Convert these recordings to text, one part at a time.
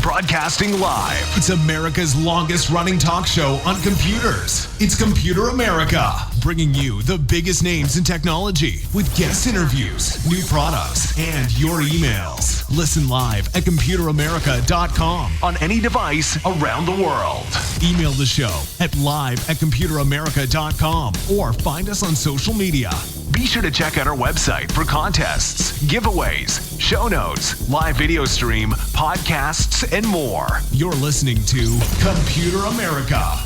Broadcasting live. It's America's longest running talk show on computers. It's Computer America, bringing you the biggest names in technology with guest interviews, new products, and your emails. Listen live at computeramerica.com on any device around the world. Email the show at live@computeramerica.com or find us on social media. Be sure to check out our website for contests, giveaways, show notes, live video stream, podcasts, and more. You're listening to Computer America.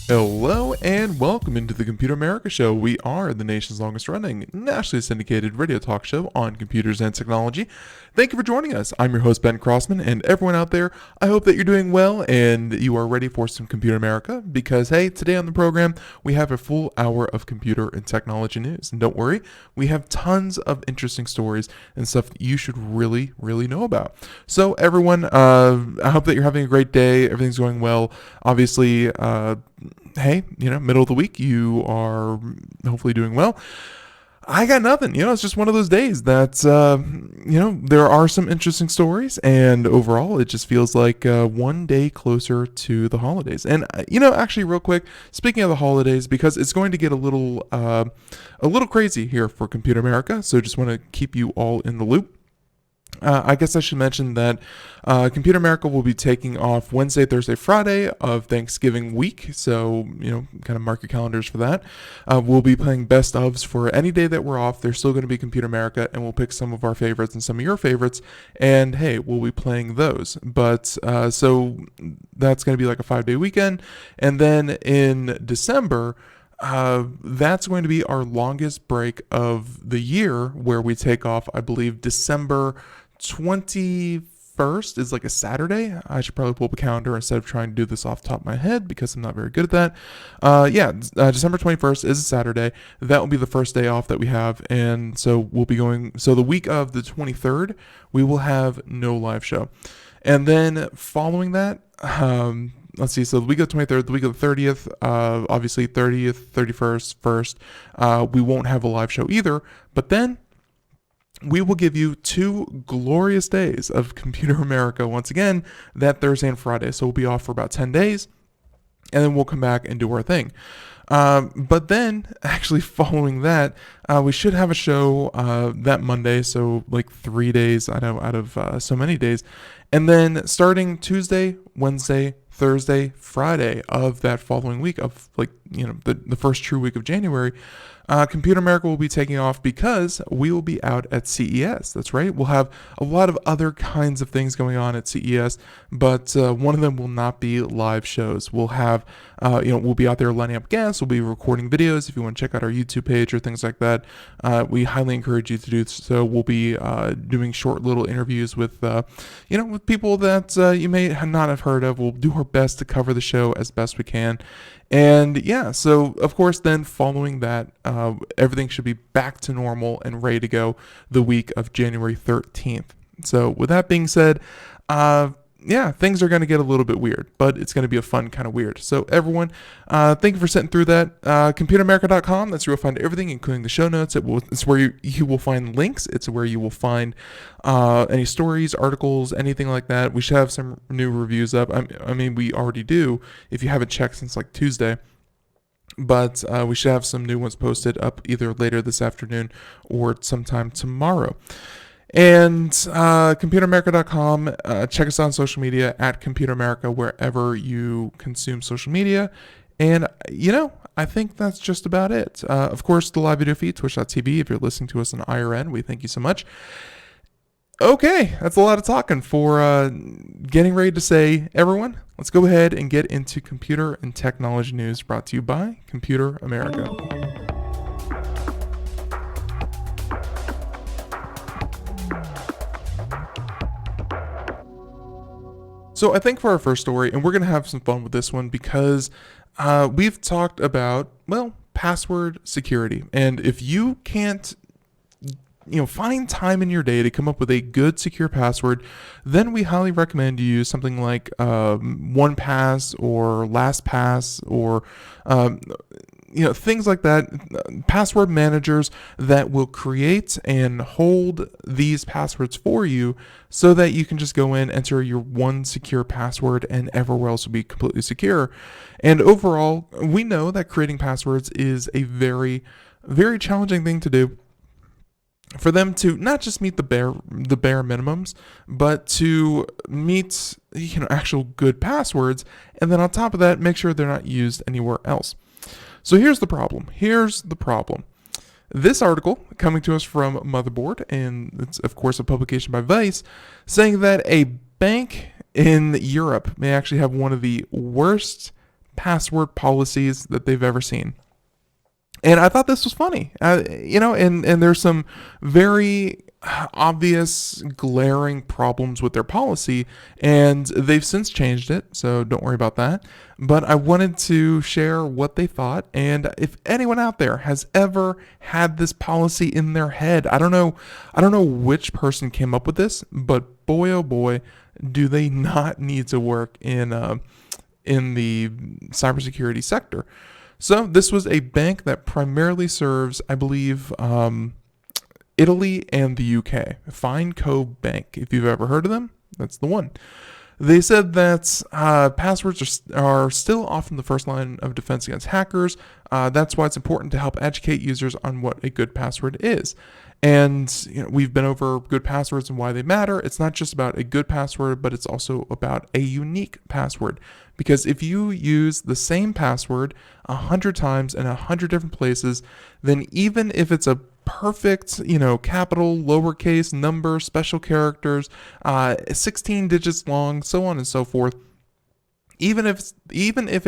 Hello and welcome into the Computer America Show. We are the nation's longest running, nationally syndicated radio talk show on computers and technology. Thank you for joining us. I'm your host, Ben Crossman, and everyone out there, I hope that you're doing well and you are ready for some Computer America because, hey, today on the program, we have a full hour of computer and technology news. And don't worry, we have tons of interesting stories and stuff that you should really, really know about. So everyone, I hope that you're having a great day. Everything's going well. Obviously, hey, middle of the week, you are hopefully doing well. I got nothing. It's just one of those days that, there are some interesting stories, and overall, it just feels like one day closer to the holidays. And, actually, real quick, speaking of the holidays, because it's going to get a little crazy here for Computer America, so just want to keep you all in the loop. I guess I should mention that Computer America will be taking off Wednesday, Thursday, Friday of Thanksgiving week. So, kind of mark your calendars for that. We'll be playing best ofs for any day that we're off. There's still going to be Computer America, and we'll pick some of our favorites and some of your favorites. And hey, we'll be playing those. But so that's going to be like a 5-day weekend. And then in December, that's going to be our longest break of the year, where we take off, I believe, December 21st is like a Saturday. I should probably pull up a calendar instead of trying to do this off the top of my head because I'm not very good at that. December 21st is a Saturday. That will be the first day off that we have. And so we'll be going, so the week of the 23rd, we will have no live show. And then following that, let's see, so the week of the 23rd, the week of the 30th, obviously 30th, 31st, 1st, we won't have a live show either, but then we will give you 2 glorious days of Computer America once again, that Thursday and Friday. So we'll be off for about 10 days, and then we'll come back and do our thing. But then, actually following that, we should have a show that Monday, so like 3 days out of so many days. And then starting Tuesday, Wednesday, Thursday, Friday of that following week of the first true week of January, Computer America will be taking off because we will be out at CES. That's right. We'll have a lot of other kinds of things going on at CES, but one of them will not be live shows. We'll have, we'll be out there lining up guests. We'll be recording videos. If you want to check out our YouTube page or things like that, we highly encourage you to do so. We'll be doing short little interviews with, with people that you may not have heard of. We'll do our best to cover the show as best we can. And yeah, so of course, then following that, everything should be back to normal and ready to go the week of January 13th. So with that being said, things are going to get a little bit weird, but it's going to be a fun kind of weird. So everyone, thank you for sitting through that. ComputerAmerica.com, that's where you'll find everything, including the show notes. It's where you will find links. It's where you will find any stories, articles, anything like that. We should have some new reviews up. I mean, we already do, if you haven't checked since like Tuesday. But we should have some new ones posted up either later this afternoon or sometime tomorrow. And computeramerica.com. Check us out on social media at Computer America, wherever you consume social media. And, I think that's just about it. Of course, the live video feed, twitch.tv. If you're listening to us on IRN, we thank you so much. Okay, that's a lot of talking for getting ready to say, everyone, let's go ahead and get into computer and technology news brought to you by Computer America. So I think for our first story, and we're going to have some fun with this one because we've talked about, password security. And if you can't, find time in your day to come up with a good secure password, then we highly recommend you use something like 1Pass or LastPass or things like that, password managers that will create and hold these passwords for you so that you can just go in, enter your one secure password, and everywhere else will be completely secure. And overall, we know that creating passwords is a very, very challenging thing to do. For them to not just meet the bare minimums, but to meet actual good passwords, and then on top of that, make sure they're not used anywhere else. So here's the problem. This article, coming to us from Motherboard, and it's of course a publication by Vice, saying that a bank in Europe may actually have one of the worst password policies that they've ever seen. And I thought this was funny, and there's some very obvious, glaring problems with their policy, and they've since changed it, so don't worry about that. But I wanted to share what they thought, and if anyone out there has ever had this policy in their head, I don't know which person came up with this, but boy oh boy, do they not need to work in the cybersecurity sector. So this was a bank that primarily serves, I believe, Italy and the UK. Fineco Bank. If you've ever heard of them, that's the one. They said that passwords are still often the first line of defense against hackers. That's why it's important to help educate users on what a good password is. And we've been over good passwords and why they matter. It's not just about a good password, but it's also about a unique password. Because if you use the same password 100 times in 100 different places, then even if it's a perfect, capital, lowercase, number, special characters, 16 digits long, so on and so forth, even if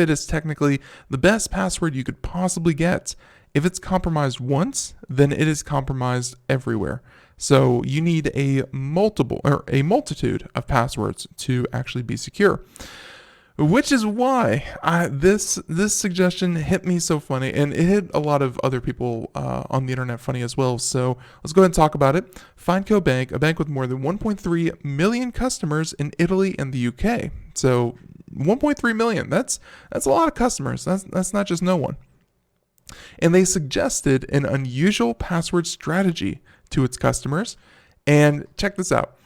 it is technically the best password you could possibly get, if it's compromised once, then it is compromised everywhere. So you need a multitude of passwords to actually be secure. Which is why this suggestion hit me so funny, and it hit a lot of other people on the internet funny as well. So let's go ahead and talk about it. Fineco Bank, a bank with more than 1.3 million customers in Italy and the UK. So 1.3 million, that's a lot of customers. That's not just no one. And they suggested an unusual password strategy to its customers. And check this out.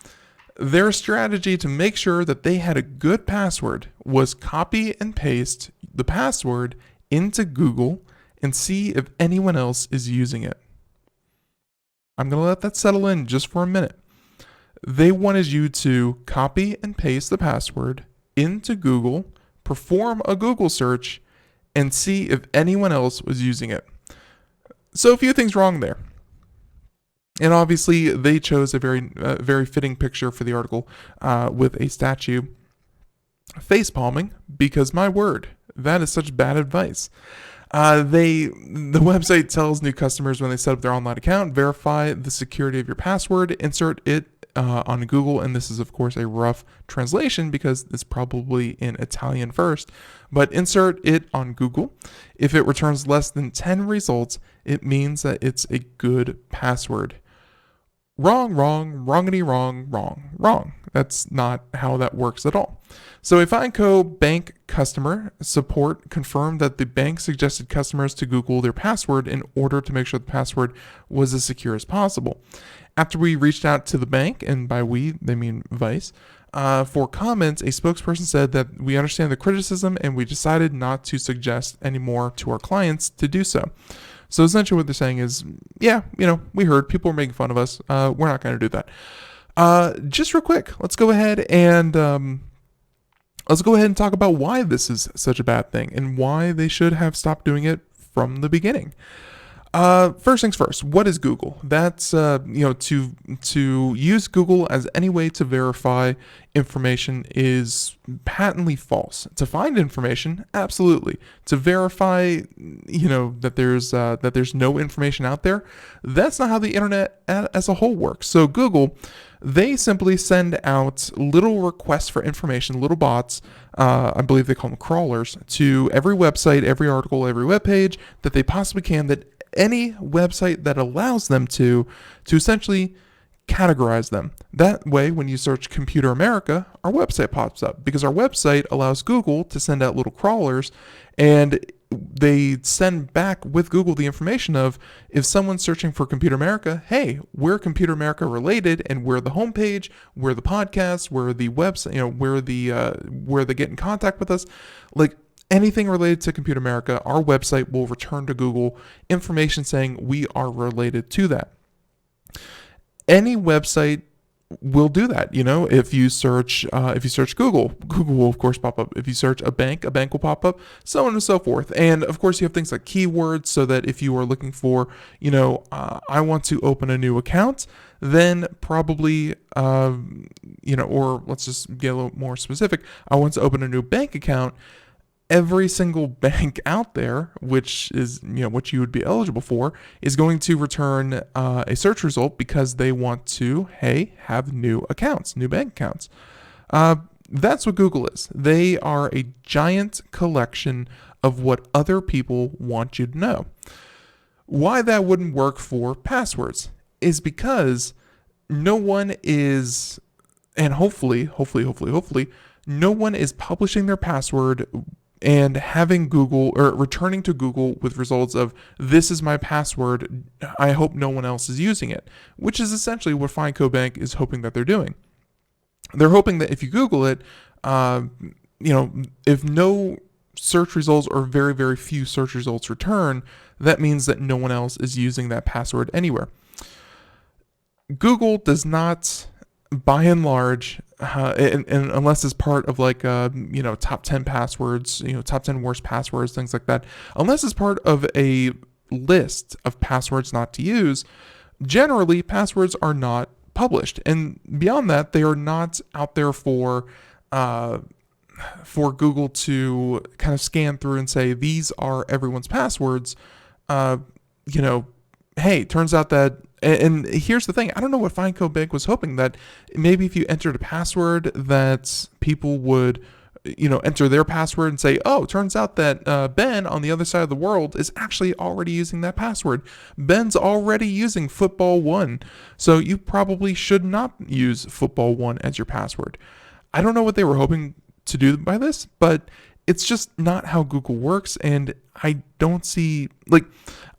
Their strategy to make sure that they had a good password was copy and paste the password into Google and see if anyone else is using it. I'm going to let that settle in just for a minute. They wanted you to copy and paste the password into Google, perform a Google search, and see if anyone else was using it. So a few things wrong there. And obviously, they chose a very fitting picture for the article with a statue face palming, because my word, that is such bad advice. The website tells new customers when they set up their online account, verify the security of your password, insert it on Google, and this is of course a rough translation because it's probably in Italian first, but insert it on Google. If it returns less than 10 results, it means that it's a good password. Wrong, wrongity, wrong. That's not how that works at all. So a Fineco Bank customer support confirmed that the bank suggested customers to Google their password in order to make sure the password was as secure as possible. After we reached out to the bank, and by we, they mean Vice, for comments, a spokesperson said that we understand the criticism and we decided not to suggest anymore to our clients to do so. So essentially what they're saying is, yeah, we heard people were making fun of us. We're not going to do that. Just real quick, let's go ahead and talk about why this is such a bad thing and why they should have stopped doing it from the beginning. First things first, what is Google? That's, to use Google as any way to verify information is patently false. To find information, absolutely. To verify, that there's no information out there, that's not how the internet as a whole works. So Google, they simply send out little requests for information, little bots, I believe they call them crawlers, to every website, every article, every web page that they possibly can, that any website that allows them to essentially categorize them. That way, when you search Computer America, our website pops up because our website allows Google to send out little crawlers, and they send back with Google the information of, if someone's searching for Computer America, hey, we're Computer America related, and we're the homepage, we're the podcast, we're the website, where they get in contact with us. Like, anything related to Computer America, our website will return to Google information saying we are related to that. Any website will do that. If you search Google will of course pop up. If you search a bank will pop up, so on and so forth. And of course you have things like keywords, so that if you are looking for, I want to open a new account, then probably, or let's just get a little more specific, I want to open a new bank account. Every single bank out there, which is, what you would be eligible for, is going to return a search result because they want to, have new accounts, new bank accounts. That's what Google is. They are a giant collection of what other people want you to know. Why that wouldn't work for passwords is because no one is, and hopefully, no one is publishing their password and having Google, or returning to Google with results of, this is my password, I hope no one else is using it, which is essentially what Findco Bank is hoping that they're doing. They're hoping that if you Google it, if no search results or very, very few search results return, that means that no one else is using that password anywhere. Google does not, by and large, and unless it's part of like top 10 passwords, top 10 worst passwords, things like that, unless it's part of a list of passwords not to use, generally passwords are not published. And beyond that, they are not out there for Google to kind of scan through and say, these are everyone's passwords. Hey, turns out that, and here's the thing, I don't know what Findco Bank was hoping, that maybe if you entered a password that people would, enter their password and say, oh, turns out that Ben on the other side of the world is actually already using that password. Ben's already using Football 1, so you probably should not use Football 1 as your password. I don't know what they were hoping to do by this, but it's just not how Google works, and I don't see,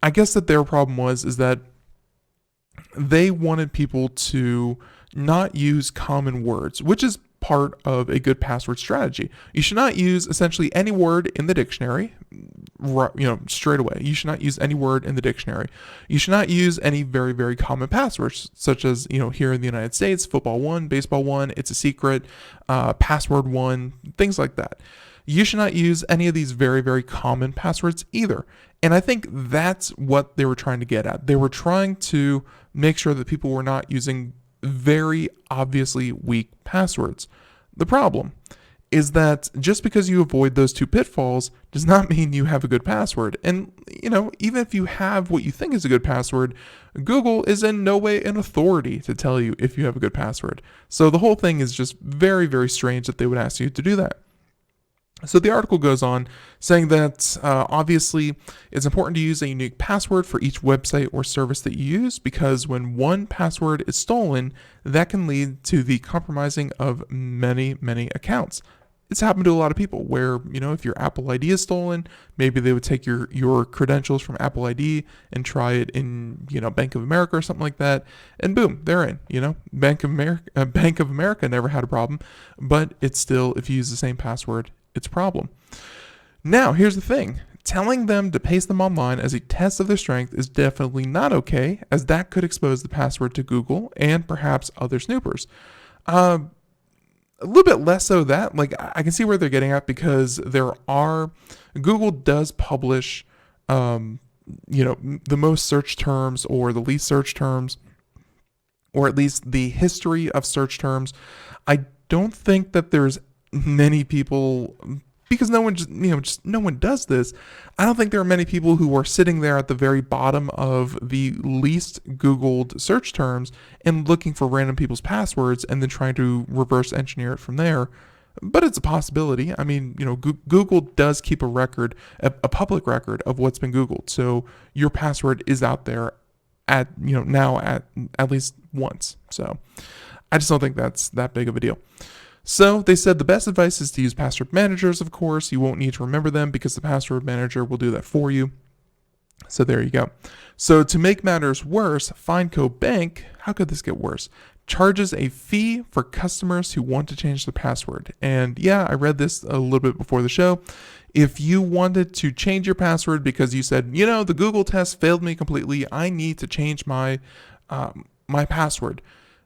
I guess that their problem is that they wanted people to not use common words, which is part of a good password strategy. You should not use essentially any word in the dictionary, straight away. You should not use any word in the dictionary. You should not use any very, very common passwords, such as, here in the United States, Football 1, Baseball 1, It's a Secret, Password 1, things like that. You should not use any of these very, very common passwords either. And I think that's what they were trying to get at. They were trying to make sure that people were not using very obviously weak passwords. The problem is that just because you avoid those two pitfalls does not mean you have a good password. And, even if you have what you think is a good password, Google is in no way an authority to tell you if you have a good password. So the whole thing is just very, very strange that they would ask you to do that. So the article goes on saying that obviously it's important to use a unique password for each website or service that you use, because when one password is stolen, that can lead to the compromising of many, many accounts. It's happened to a lot of people where, if your Apple ID is stolen, maybe they would take your credentials from Apple ID and try it in, Bank of America or something like that, and boom, they're in. Bank of America never had a problem, but it's still, if you use the same password, it's a problem. Now, here's the thing. Telling them to paste them online as a test of their strength is definitely not okay, as that could expose the password to Google and perhaps other snoopers. A little bit less so that, like, I can see where they're getting at, because Google does publish, the most search terms or the least search terms, or at least the history of search terms. I don't think that there's many people, because no one no one does this. I don't think there are many people who are sitting there at the very bottom of the least Googled search terms and looking for random people's passwords and then trying to reverse engineer it from there. But it's a possibility. I mean, Google does keep a record, a public record of what's been Googled. So your password is out there now at least once. So I just don't think that's that big of a deal. So they said the best advice is to use password managers, of course. You won't need to remember them because the password manager will do that for you. So there you go. So to make matters worse, Fineco Bank, how could this get worse, charges a fee for customers who want to change their password. And yeah, I read this a little bit before the show. If you wanted to change your password because you said, the Google test failed me completely, I need to change my password,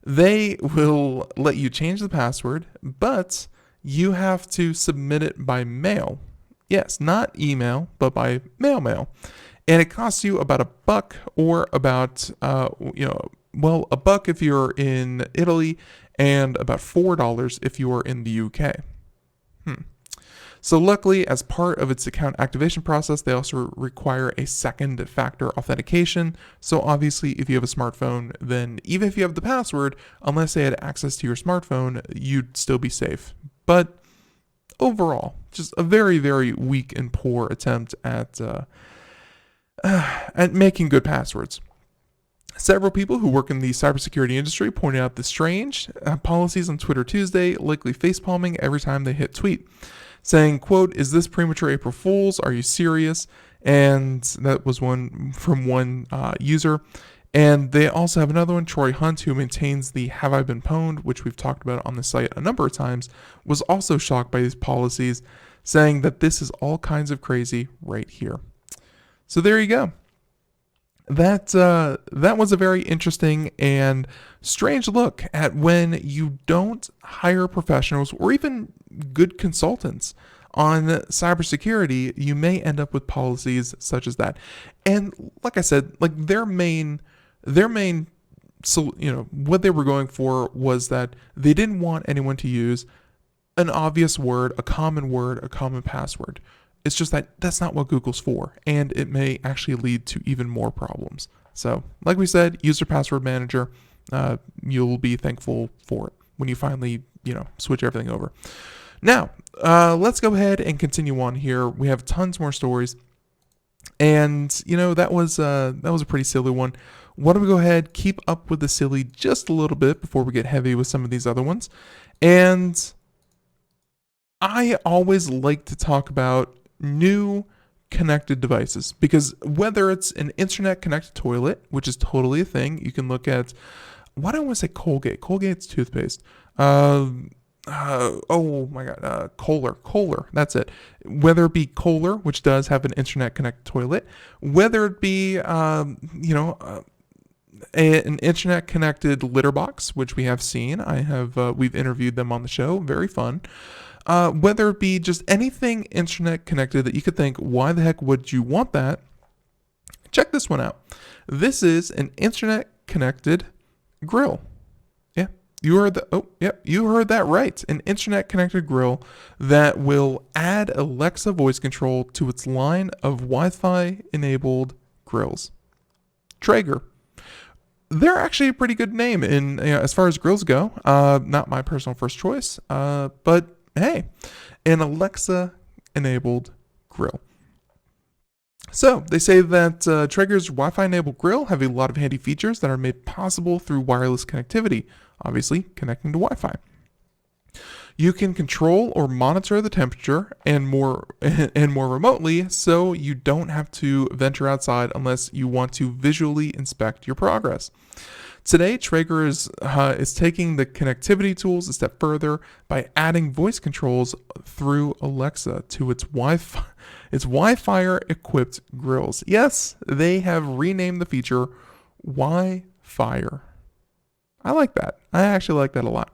they will let you change the password, but you have to submit it by mail. Yes, not email, but by mail. And it costs you about $1 or about, $1 if you're in Italy and about $4 if you are in the UK. So luckily, as part of its account activation process, they also require a second factor authentication. So obviously, if you have a smartphone, then even if you have the password, unless they had access to your smartphone, you'd still be safe. But overall, just a very, very weak and poor attempt at making good passwords. Several people who work in the cybersecurity industry pointed out the strange policies on Twitter Tuesday, likely facepalming every time they hit tweet, saying, quote, "Is this premature April Fool's? Are you serious?" And that was one from one user. And they also have another one, Troy Hunt, who maintains the Have I Been Pwned, which we've talked about on the site a number of times, was also shocked by these policies, saying that this is all kinds of crazy right here. So there you go. That was a very interesting and strange look at when you don't hire professionals or even good consultants on cybersecurity, you may end up with policies such as that. And like I said, like their main, so what they were going for was that they didn't want anyone to use an obvious word, a common password. It's just that that's not what Google's for, and it may actually lead to even more problems. So, like we said, use your password manager. You'll be thankful for it when you finally, switch everything over. Now, let's go ahead and continue on here. We have tons more stories, and that was a pretty silly one. Why don't we go ahead, keep up with the silly just a little bit before we get heavy with some of these other ones. And I always like to talk about new connected devices, because whether it's an internet connected toilet, which is totally a thing, you can look at, why do I want to say Colgate's toothpaste, oh my god, Kohler, that's it. Whether it be Kohler, which does have an internet connected toilet, whether it be an internet connected litter box, which we have seen, we've interviewed them on the show, very fun. Whether it be just anything internet connected that you could think, why the heck would you want that? Check this one out. This is an internet connected grill. Yeah, you heard that right. An internet connected grill that will add Alexa voice control to its line of Wi-Fi enabled grills. Trager. They're actually a pretty good name in as far as grills go. Not my personal first choice, but hey, an Alexa-enabled grill. So they say that Traeger's Wi-Fi-enabled grill have a lot of handy features that are made possible through wireless connectivity, obviously connecting to Wi-Fi. You can control or monitor the temperature and more remotely, so you don't have to venture outside unless you want to visually inspect your progress. Today, Traeger is taking the connectivity tools a step further by adding voice controls through Alexa to its Wi-Fi equipped grills. Yes, they have renamed the feature Wi-Fi. I like that. I actually like that a lot.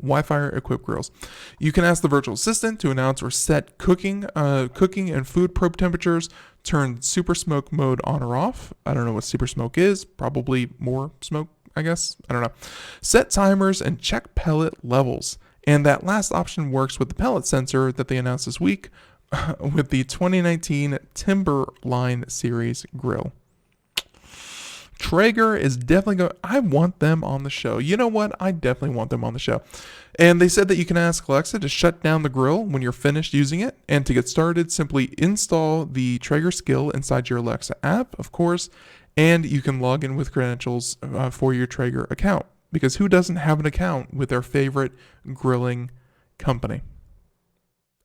Wi-Fi equipped grills. You can ask the virtual assistant to announce or set cooking and food probe temperatures, turn super smoke mode on or off. I don't know what super smoke is. Probably more smoke, I guess. I don't know. Set timers and check pellet levels. And that last option works with the pellet sensor that they announced this week with the 2019 Timberline series grill. Traeger is definitely going. I want them on the show. You know what? I definitely want them on the show. And they said that you can ask Alexa to shut down the grill when you're finished using it. And to get started, simply install the Traeger skill inside your Alexa app, of course, and you can log in with credentials for your Traeger account. Because who doesn't have an account with their favorite grilling company?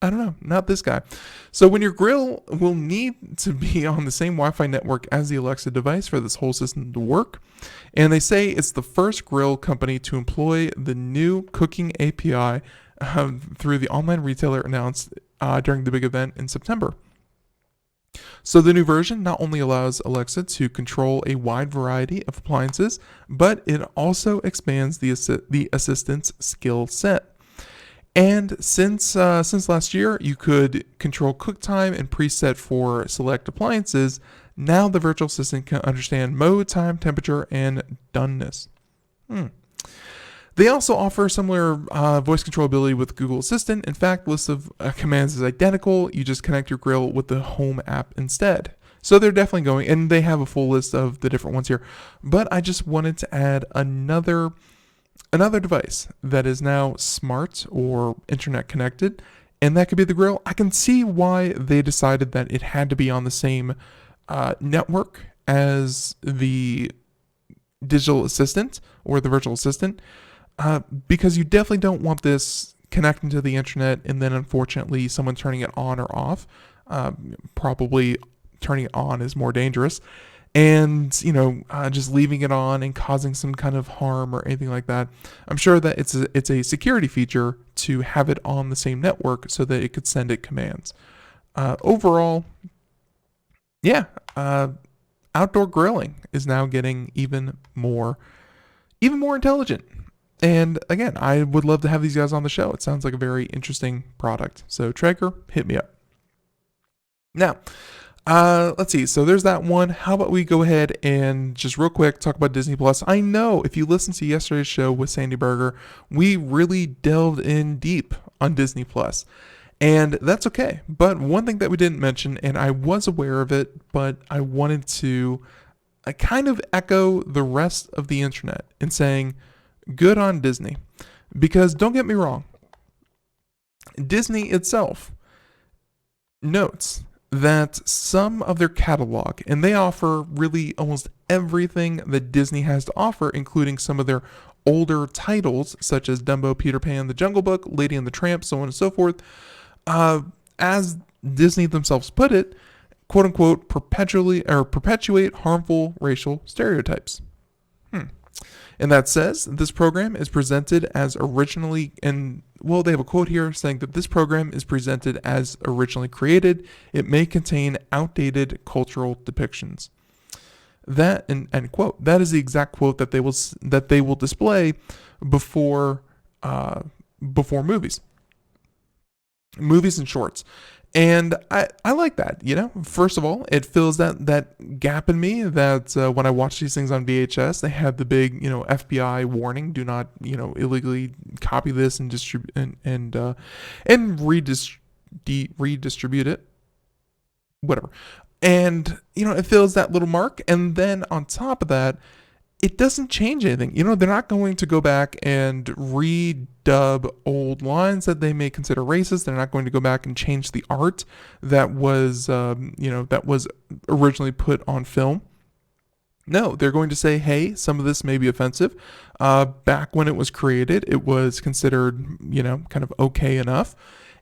I don't know, not this guy. So when your grill will need to be on the same Wi-Fi network as the Alexa device for this whole system to work. And they say it's the first grill company to employ the new cooking API through the online retailer announced during the big event in September. So the new version not only allows Alexa to control a wide variety of appliances, but it also expands the assistant's skill set. And since last year, you could control cook time and preset for select appliances. Now the virtual assistant can understand mode, time, temperature, and doneness. They also offer similar voice control ability with Google Assistant. In fact, the list of commands is identical. You just connect your grill with the Home app instead. So they're definitely going, and they have a full list of the different ones here. But I just wanted to add another device that is now smart or internet connected, and that could be the grill. I can see why they decided that it had to be on the same network as the digital assistant or the virtual assistant, because you definitely don't want this connecting to the internet and then unfortunately someone turning it on or off. Probably turning it on is more dangerous. And, just leaving it on and causing some kind of harm or anything like that. I'm sure that it's a security feature to have it on the same network so that it could send it commands. Overall, outdoor grilling is now getting even more intelligent. And again, I would love to have these guys on the show. It sounds like a very interesting product. So Traeger, hit me up. Now, let's see. So there's that one. How about we go ahead and just real quick talk about Disney Plus. I know if you listened to yesterday's show with Sandy Berger, we really delved in deep on Disney Plus, and that's okay. But one thing that we didn't mention, and I was aware of it, but I wanted to kind of echo the rest of the internet in saying good on Disney, because don't get me wrong, Disney itself notes that some of their catalog, and they offer really almost everything that Disney has to offer, including some of their older titles such as Dumbo, Peter Pan, The Jungle Book, Lady and the Tramp, so on and so forth, as Disney themselves put it, quote unquote, perpetuate harmful racial stereotypes. And that says this program is presented as originally, and well, they have a quote here saying that this program is presented as originally created. It may contain outdated cultural depictions. That, and end quote. That is the exact quote that they will display before movies and shorts. And I like that, First of all, it fills that gap in me that when I watch these things on VHS, they had the big, FBI warning: do not, illegally copy this and distribute and redistribute it, whatever. And it fills that little mark. And then on top of that, it doesn't change anything. They're not going to go back and redub old lines that they may consider racist. They're not going to go back and change the art that was, originally put on film. No, they're going to say, hey, some of this may be offensive. Back when it was created, it was considered, kind of okay enough.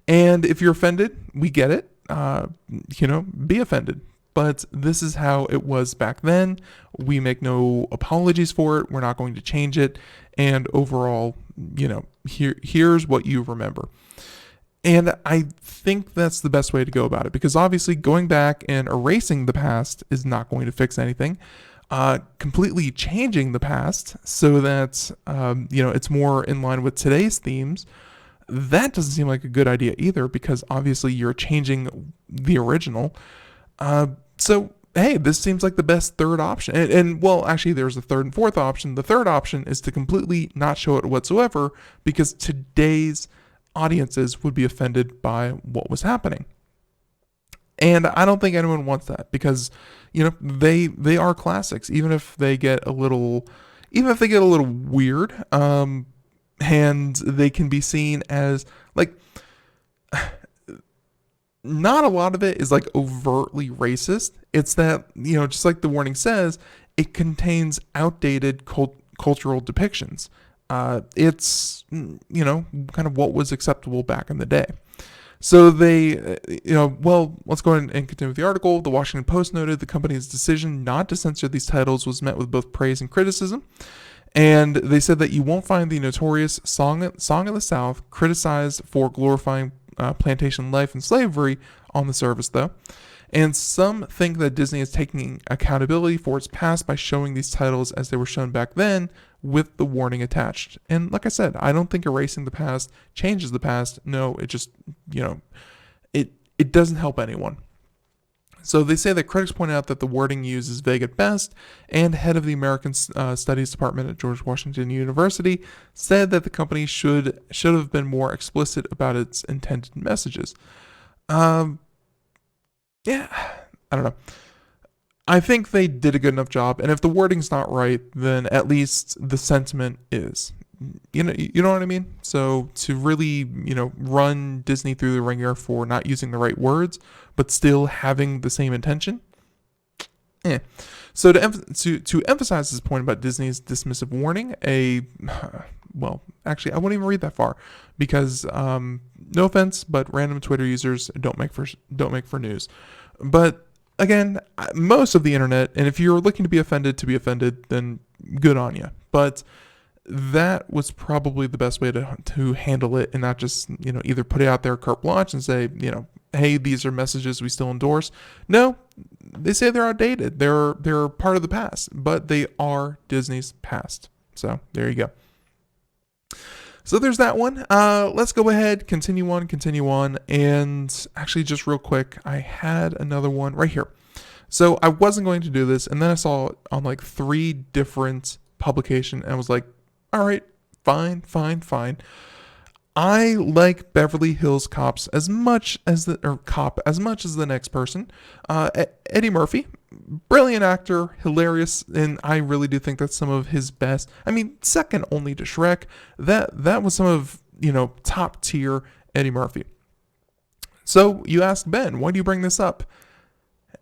And if you're offended, we get it. Be offended. but this is how it was back then. We make no apologies for it. We're not going to change it. And overall, here's what you remember. And I think that's the best way to go about it, because obviously going back and erasing the past is not going to fix anything. Completely changing the past so that, it's more in line with today's themes, that doesn't seem like a good idea either, because obviously you're changing the original. So, hey, this seems like the best third option. And well, actually, there's a third and fourth option. The third option is to completely not show it whatsoever, because today's audiences would be offended by what was happening. And I don't think anyone wants that, because, they are classics, even if they get a little weird, and they can be seen as like, not a lot of it is like overtly racist. It's that, just like the warning says, it contains outdated cultural depictions. It's, kind of what was acceptable back in the day. So they, let's go ahead and continue with the article. The Washington Post noted the company's decision not to censor these titles was met with both praise and criticism. And they said that you won't find the notorious Song of the South criticized for glorifying plantation life and slavery on the service, though. And some think that Disney is taking accountability for its past by showing these titles as they were shown back then, with the warning attached. And like I said, I don't think erasing the past changes the past. No, it just, it doesn't help anyone. So they say that critics point out that the wording used is vague at best, and head of the American Studies Department at George Washington University said that the company should have been more explicit about its intended messages. I don't know. I think they did a good enough job, and if the wording's not right, then at least the sentiment is. You know what I mean? So to really, run Disney through the ringer for not using the right words, but still having the same intention. So to emphasize this point about Disney's dismissive warning, actually, I won't even read that far, because no offense, but random Twitter users don't make for news. But again, most of the internet, and if you're looking to be offended, then good on you. But that was probably the best way to handle it, and not just, either put it out there carte blanche and say, hey, these are messages we still endorse. No, they say they're outdated. They're part of the past, but they are Disney's past. So there you go. So there's that one. Let's go ahead, continue on. And actually, just real quick, I had another one right here. So I wasn't going to do this, and then I saw it on like 3 different publications, and I was like, all right, fine. I like Beverly Hills Cops as much as the next person. Eddie Murphy, brilliant actor, hilarious, and I really do think that's some of his best. I mean, second only to Shrek. That was some of, top tier Eddie Murphy. So you ask Ben, why do you bring this up?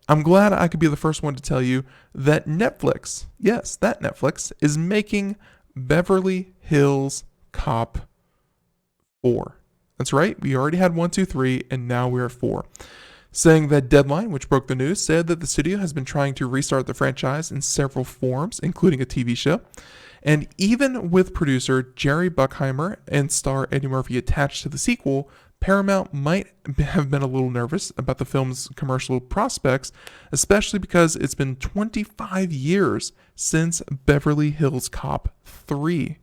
I'm glad I could be the first one to tell you that Netflix, yes, that Netflix is making Beverly Hills Cop 4. That's right, we already had 1, 2, 3, and now we're at 4. Saying that Deadline, which broke the news, said that the studio has been trying to restart the franchise in several forms, including a TV show. And even with producer Jerry Bruckheimer and star Eddie Murphy attached to the sequel, Paramount might have been a little nervous about the film's commercial prospects, especially because it's been 25 years since Beverly Hills Cop 3.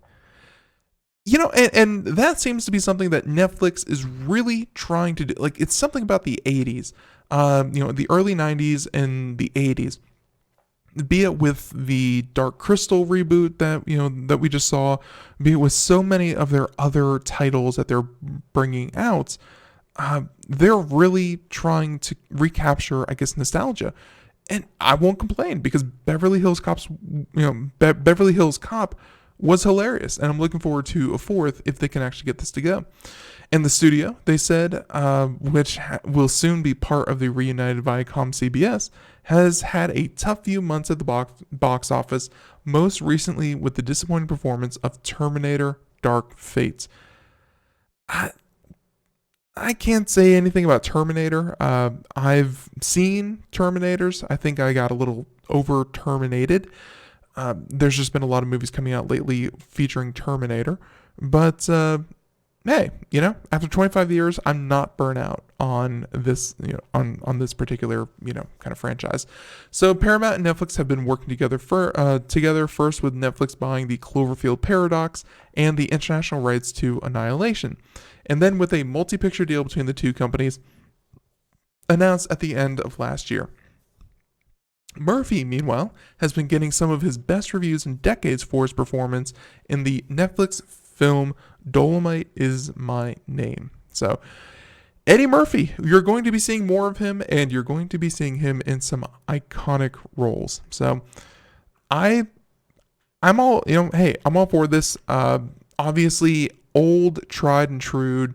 And that seems to be something that Netflix is really trying to do. Like, it's something about the 80s, the early 90s and the 80s. Be it with the Dark Crystal reboot that we just saw, be it with so many of their other titles that they're bringing out, they're really trying to recapture, I guess, nostalgia. And I won't complain, because Beverly Hills Cop was hilarious, and I'm looking forward to a 4th if they can actually get this to go. And the studio, they said, which will soon be part of the reunited Viacom CBS, has had a tough few months at the box office, most recently with the disappointing performance of Terminator Dark Fate. I can't say anything about Terminator. I've seen Terminators. I think I got a little over Terminated. There's just been a lot of movies coming out lately featuring Terminator. But hey, after 25 years, I'm not burnt out on this, on this particular, kind of franchise. So Paramount and Netflix have been working together together first with Netflix buying the Cloverfield Paradox and the international rights to Annihilation, and then with a multi-picture deal between the two companies announced at the end of last year. Murphy, meanwhile, has been getting some of his best reviews in decades for his performance in the Netflix film Dolomite Is My Name. So, Eddie Murphy, you're going to be seeing more of him, and you're going to be seeing him in some iconic roles. So, I'm all, hey, I'm all for this. Obviously, old, tried and true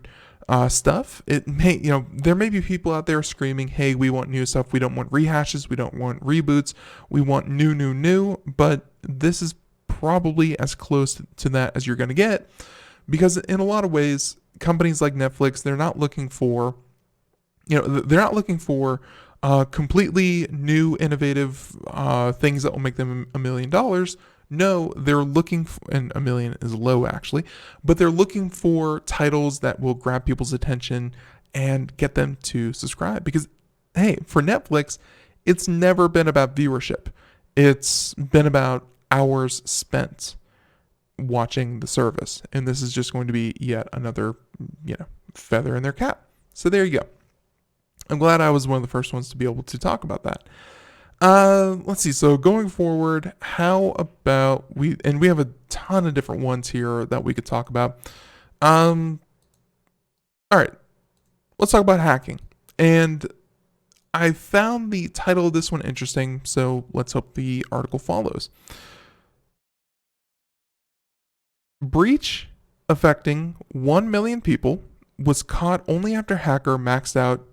stuff. It may, there may be people out there screaming, hey, we want new stuff. We don't want rehashes. We don't want reboots. We want new. But this is probably as close to that as you're going to get, because in a lot of ways, companies like Netflix, they're not looking for, completely new, innovative things that will make them $1 million. No, they're looking for, and $1 million is low actually, but they're looking for titles that will grab people's attention and get them to subscribe. Because, hey, for Netflix, it's never been about viewership. It's been about hours spent watching the service. And this is just going to be yet another, feather in their cap. So there you go. I'm glad I was one of the first ones to be able to talk about that. Let's see. So going forward, how about we have a ton of different ones here that we could talk about. All right, let's talk about hacking. And I found the title of this one interesting, so let's hope the article follows. Breach affecting 1 million people was caught only after hacker maxed out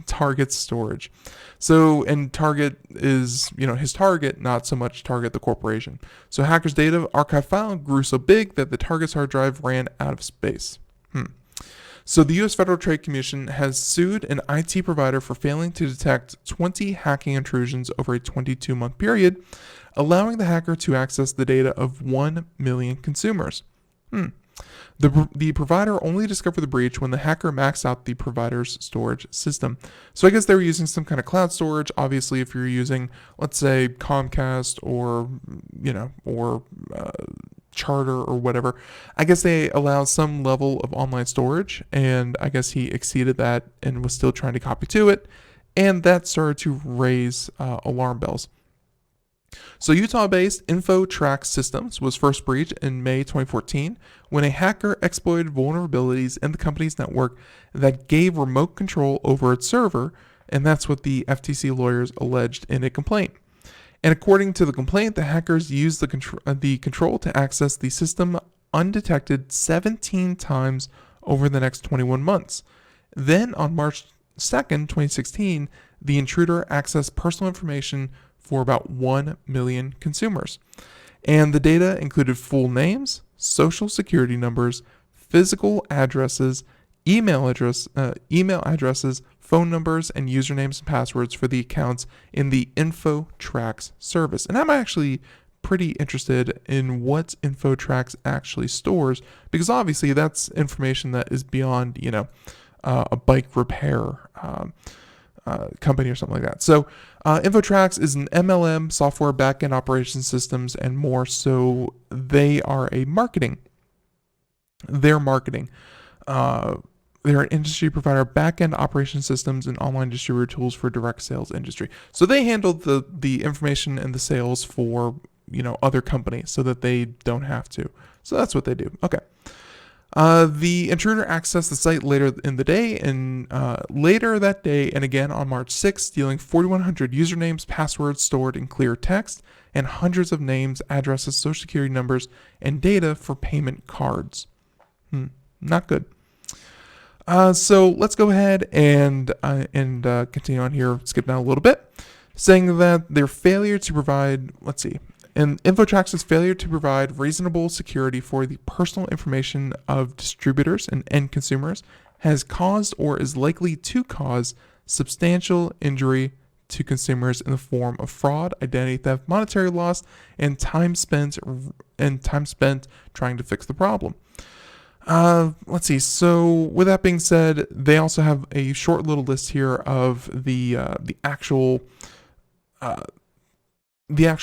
Target's storage. So, and Target is, his target, not so much Target the corporation. So hackers' data archive file grew so big that the Target's hard drive ran out of space. So the U.S. Federal Trade Commission has sued an IT provider for failing to detect 20 hacking intrusions over a 22-month period, allowing the hacker to access the data of 1 million consumers. The provider only discovered the breach when the hacker maxed out the provider's storage system. So I guess they were using some kind of cloud storage. Obviously, if you're using, let's say, Comcast or Charter or whatever, I guess they allow some level of online storage, and I guess he exceeded that and was still trying to copy to it, and that started to raise alarm bells. So Utah-based InfoTrax Systems was first breached in May 2014 when a hacker exploited vulnerabilities in the company's network that gave remote control over its server, and that's what the FTC lawyers alleged in a complaint. And according to the complaint, the hackers used the control to access the system undetected 17 times over the next 21 months. Then on March 2nd, 2016, the intruder accessed personal information for about 1 million consumers. And the data included full names, social security numbers, physical addresses, email addresses, phone numbers, and usernames and passwords for the accounts in the InfoTrax service. And I'm actually pretty interested in what InfoTrax actually stores, because obviously that's information that is beyond, a bike repair company or something like that. So InfoTrax is an MLM, software backend operations systems, and more. So they are marketing. They're an industry provider of backend operation systems and online distributor tools for direct sales industry. So they handle the information and the sales for other companies so that they don't have to. So that's what they do. Okay. The intruder accessed the site later in the day, and later that day and again on March 6th, stealing 4,100 usernames, passwords stored in clear text, and hundreds of names, addresses, social security numbers, and data for payment cards. Not good. So let's go ahead and continue on here, skip down a little bit, saying that their failure to provide, and InfoTrax's failure to provide reasonable security for the personal information of distributors and end consumers has caused or is likely to cause substantial injury to consumers in the form of fraud, identity theft, monetary loss, and time spent trying to fix the problem. Let's see. So with that being said, they also have a short little list here of the actual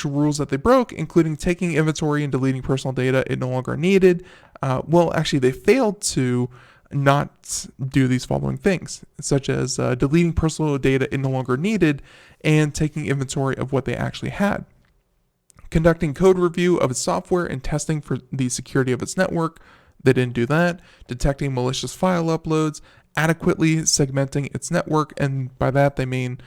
rules that they broke, including taking inventory and deleting personal data it no longer needed. Well, actually, they failed to not do these following things, such as deleting personal data it no longer needed and taking inventory of what they actually had. Conducting code review of its software and testing for the security of its network. They didn't do that. Detecting malicious file uploads, adequately segmenting its network, and by that they mean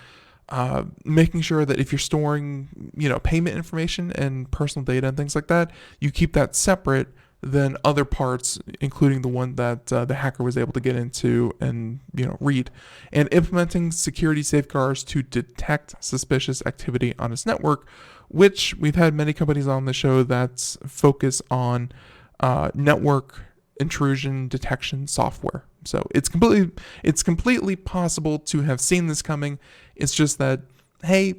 making sure that if you're storing, payment information and personal data and things like that, you keep that separate than other parts, including the one that the hacker was able to get into and read, and implementing security safeguards to detect suspicious activity on its network, which we've had many companies on the show that focus on network intrusion detection software. So it's completely possible to have seen this coming. It's just that, hey,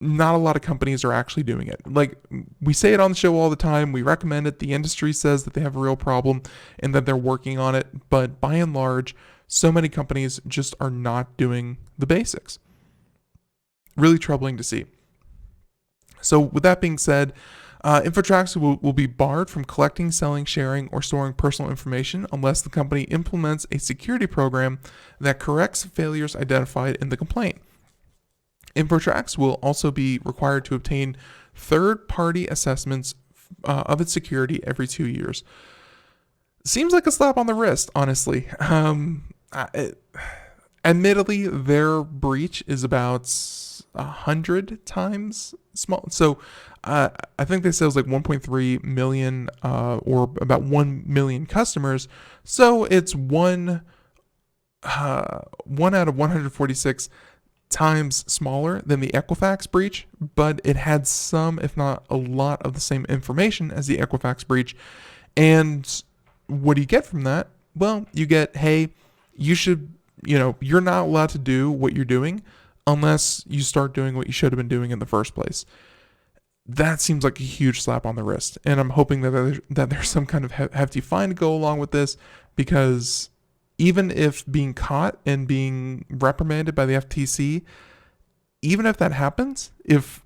not a lot of companies are actually doing it. Like, we say it on the show all the time. We recommend it. The industry says that they have a real problem and that they're working on it. But by and large, so many companies just are not doing the basics. Really troubling to see. So with that being said, InfoTrax will be barred from collecting, selling, sharing, or storing personal information unless the company implements a security program that corrects failures identified in the complaint. InfoTrax will also be required to obtain third-party assessments of its security every 2 years. Seems like a slap on the wrist, honestly. Admittedly, their breach is about 100 times small. So I think they said it was like 1.3 million or about 1 million customers. So it's one out of 146 times smaller than the Equifax breach, but it had some, if not a lot, of the same information as the Equifax breach. And what do you get from that? Well, you get, hey, you're not allowed to do what you're doing unless you start doing what you should have been doing in the first place. That seems like a huge slap on the wrist. And I'm hoping that there's some kind of hefty fine to go along with this, because even if being caught and being reprimanded by the FTC, even if that happens, if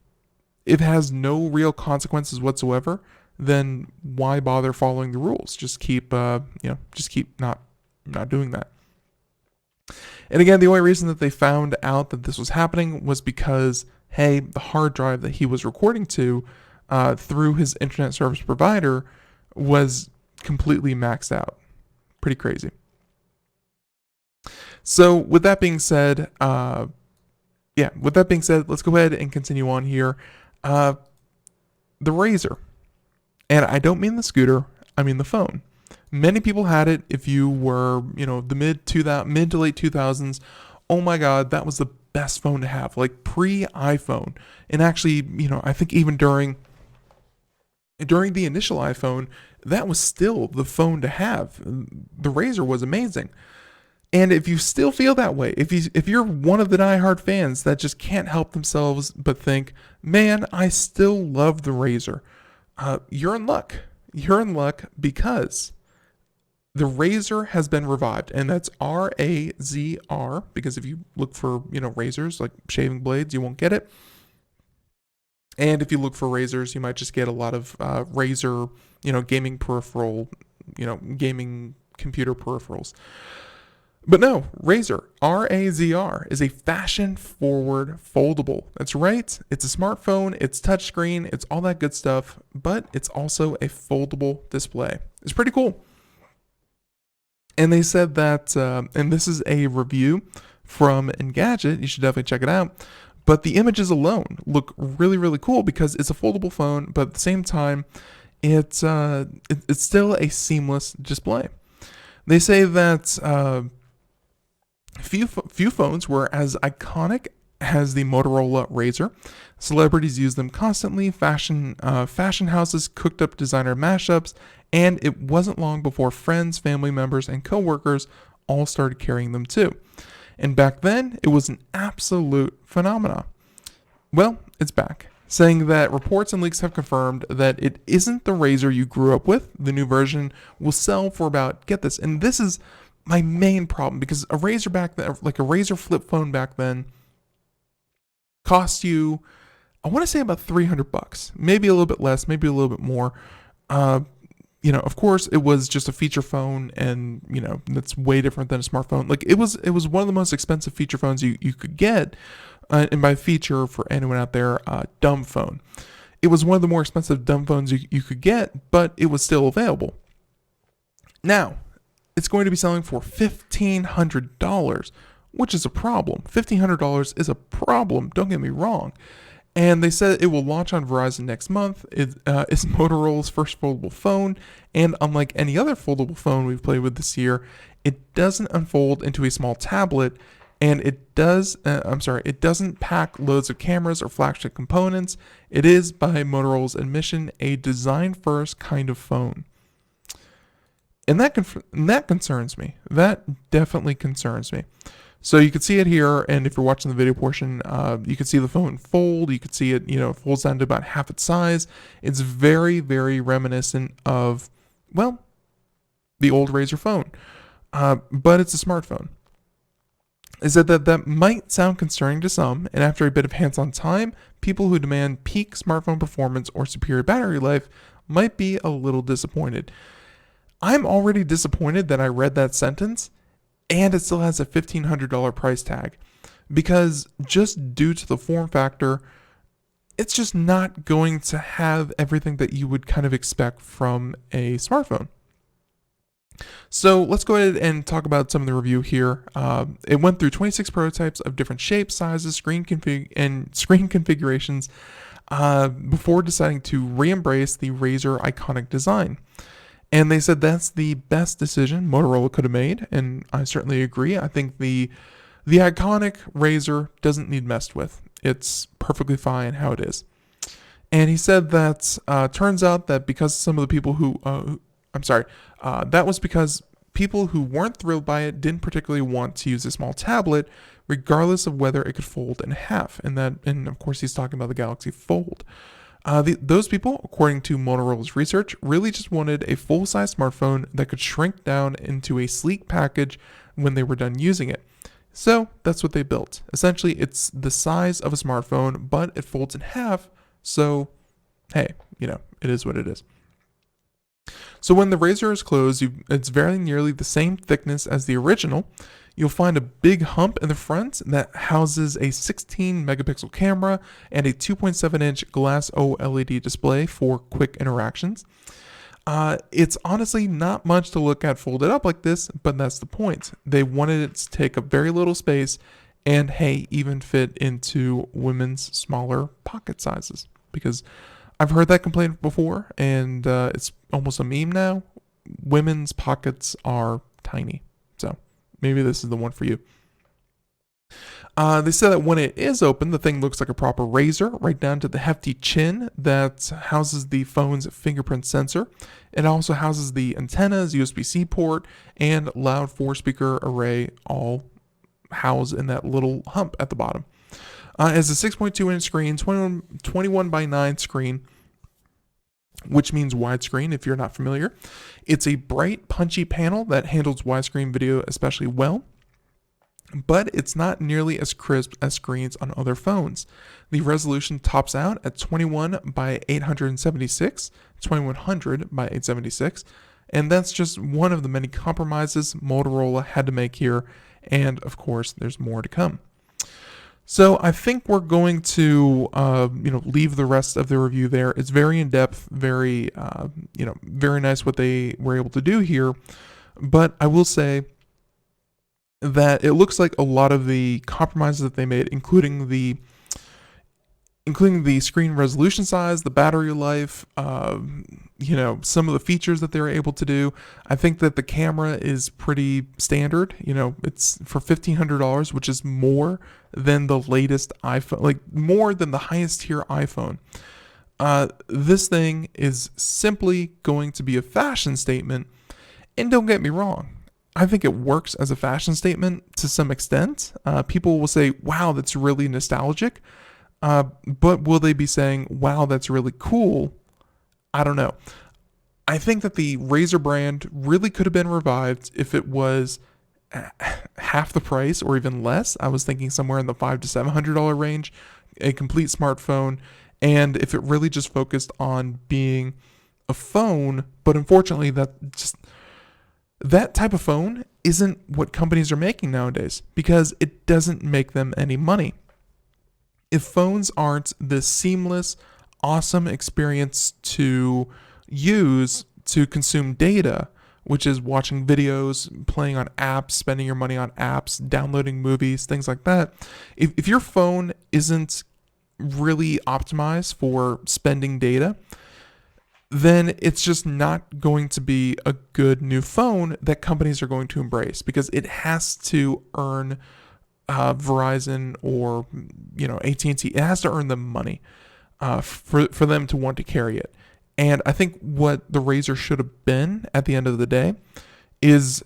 it has no real consequences whatsoever, then why bother following the rules? Just keep not doing that. And again, the only reason that they found out that this was happening was because, hey, the hard drive that he was recording to through his internet service provider was completely maxed out. Pretty crazy. So with that being said, let's go ahead and continue on here. The RAZR. And I don't mean the scooter, I mean the phone. Many people had it if you were, the mid to late 2000s. Oh my God, that was the best phone to have, like pre-iPhone. And actually, I think even during the initial iPhone, that was still the phone to have. The RAZR was amazing. And if you still feel that way, if you're one of the diehard fans that just can't help themselves but think, man, I still love the RAZR, you're in luck. You're in luck because the RAZR has been revived, and that's RAZR, because if you look for, razors like shaving blades, you won't get it. And if you look for razors, you might just get a lot of RAZR, gaming peripheral, gaming computer peripherals. But no, RAZR, RAZR, is a fashion-forward foldable. That's right. It's a smartphone, it's touchscreen, it's all that good stuff, but it's also a foldable display. It's pretty cool. And they said that, and this is a review from Engadget, you should definitely check it out, but the images alone look really, really cool because it's a foldable phone, but at the same time, it's still a seamless display. They say that few phones were as iconic has the Motorola RAZR. Celebrities use them constantly. Fashion houses cooked up designer mashups, and it wasn't long before friends, family members, and coworkers all started carrying them too. And back then, it was an absolute phenomenon. Well, it's back, saying that reports and leaks have confirmed that it isn't the RAZR you grew up with. The new version will sell for about, get this, and this is my main problem, because a RAZR back then, like a RAZR flip phone back then, cost you, I want to say about $300, maybe a little bit less, maybe a little bit more. Of course, it was just a feature phone, and that's way different than a smartphone. Like it was one of the most expensive feature phones you could get, and by feature, for anyone out there, dumb phone. It was one of the more expensive dumb phones you could get, but it was still available. Now, it's going to be selling for $1,500, which is a problem. $1,500 is a problem, don't get me wrong. And they said it will launch on Verizon next month. It's Motorola's first foldable phone, and unlike any other foldable phone we've played with this year, it doesn't unfold into a small tablet, and it doesn't pack loads of cameras or flagship components. It is, by Motorola's admission, a design-first kind of phone. And that concerns me. That definitely concerns me. So you can see it here, and if you're watching the video portion, you can see the phone fold. You can see it, folds down to about half its size. It's very, very reminiscent of, well, the old RAZR phone, but it's a smartphone. Is that might sound concerning to some, and after a bit of hands-on time, people who demand peak smartphone performance or superior battery life might be a little disappointed. I'm already disappointed that I read that sentence, and it still has a $1,500 price tag, because just due to the form factor, it's just not going to have everything that you would kind of expect from a smartphone. So let's go ahead and talk about some of the review here. It went through 26 prototypes of different shapes, sizes, screen configurations before deciding to re-embrace the RAZR iconic design. And they said that's the best decision Motorola could have made, and I certainly agree. I think the iconic RAZR doesn't need messed with. It's perfectly fine how it is. And he said that turns out that because some of the people that was because people who weren't thrilled by it didn't particularly want to use a small tablet, regardless of whether it could fold in half. And of course, he's talking about the Galaxy Fold. Those people, according to Motorola's research, really just wanted a full-size smartphone that could shrink down into a sleek package when they were done using it. So that's what they built. Essentially, it's the size of a smartphone, but it folds in half. So, hey, it is what it is. So when the RAZR is closed, it's very nearly the same thickness as the original. You'll find a big hump in the front that houses a 16 megapixel camera and a 2.7 inch glass OLED display for quick interactions. It's honestly not much to look at folded up like this, but that's the point. They wanted it to take up very little space and, hey, even fit into women's smaller pocket sizes. Because I've heard that complaint before, and it's almost a meme now. Women's pockets are tiny. So maybe this is the one for you. They said that when it is open, the thing looks like a proper RAZR, right down to the hefty chin that houses the phone's fingerprint sensor. It also houses the antennas, USB-C port, and loud 4-speaker array, all housed in that little hump at the bottom. It has a 6.2-inch screen, 21 by 9 screen, which means widescreen if you're not familiar. It's a bright, punchy panel that handles widescreen video especially well, but it's not nearly as crisp as screens on other phones. The resolution tops out at 21 by 876, 2100 by 876, and that's just one of the many compromises Motorola had to make here, and of course there's more to come. So I think we're going to, leave the rest of the review there. It's very in-depth, very nice what they were able to do here. But I will say that it looks like a lot of the compromises that they made, including the including the screen resolution size, the battery life, some of the features that they're able to do. I think that the camera is pretty standard. It's for $1,500, which is more than the latest iPhone, like more than the highest tier iPhone. This thing is simply going to be a fashion statement. And don't get me wrong, I think it works as a fashion statement to some extent. People will say, wow, that's really nostalgic. But will they be saying, wow, that's really cool? I don't know. I think that the RAZR brand really could have been revived if it was half the price or even less. I was thinking somewhere in the $500 to $700 range, a complete smartphone. And if it really just focused on being a phone, but unfortunately that type of phone isn't what companies are making nowadays because it doesn't make them any money. If phones aren't this seamless, awesome experience to use to consume data, which is watching videos, playing on apps, spending your money on apps, downloading movies, things like that. If your phone isn't really optimized for spending data, then it's just not going to be a good new phone that companies are going to embrace because it has to earn Verizon or AT&T. It has to earn them money for them to want to carry it. And I think what the RAZR should have been at the end of the day is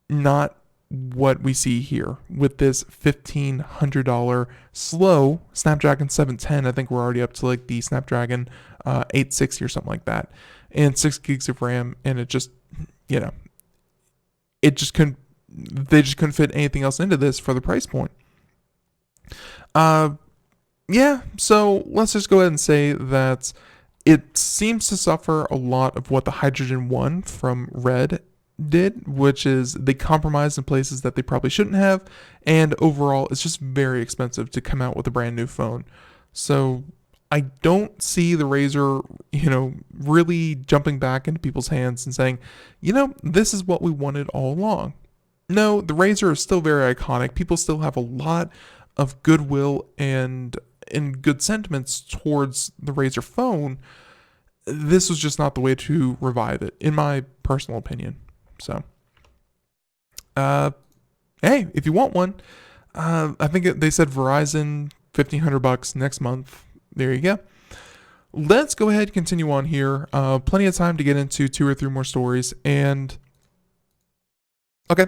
not what we see here with this $1,500 slow Snapdragon 710. I think we're already up to like the Snapdragon 860 or something like that, and 6 gigs of RAM, and it just couldn't. They just couldn't fit anything else into this for the price point. So let's just go ahead and say that it seems to suffer a lot of what the Hydrogen 1 from Red did, which is they compromised in places that they probably shouldn't have, and overall it's just very expensive to come out with a brand new phone. So I don't see the RAZR, really jumping back into people's hands and saying, this is what we wanted all along. No, the RAZR is still very iconic. People still have a lot of goodwill and good sentiments towards the RAZR phone. This was just not the way to revive it, in my personal opinion. So, hey, if you want one, I think they said Verizon, $1,500 next month. There you go. Let's go ahead and continue on here. Plenty of time to get into 2 or 3 more stories. And, okay.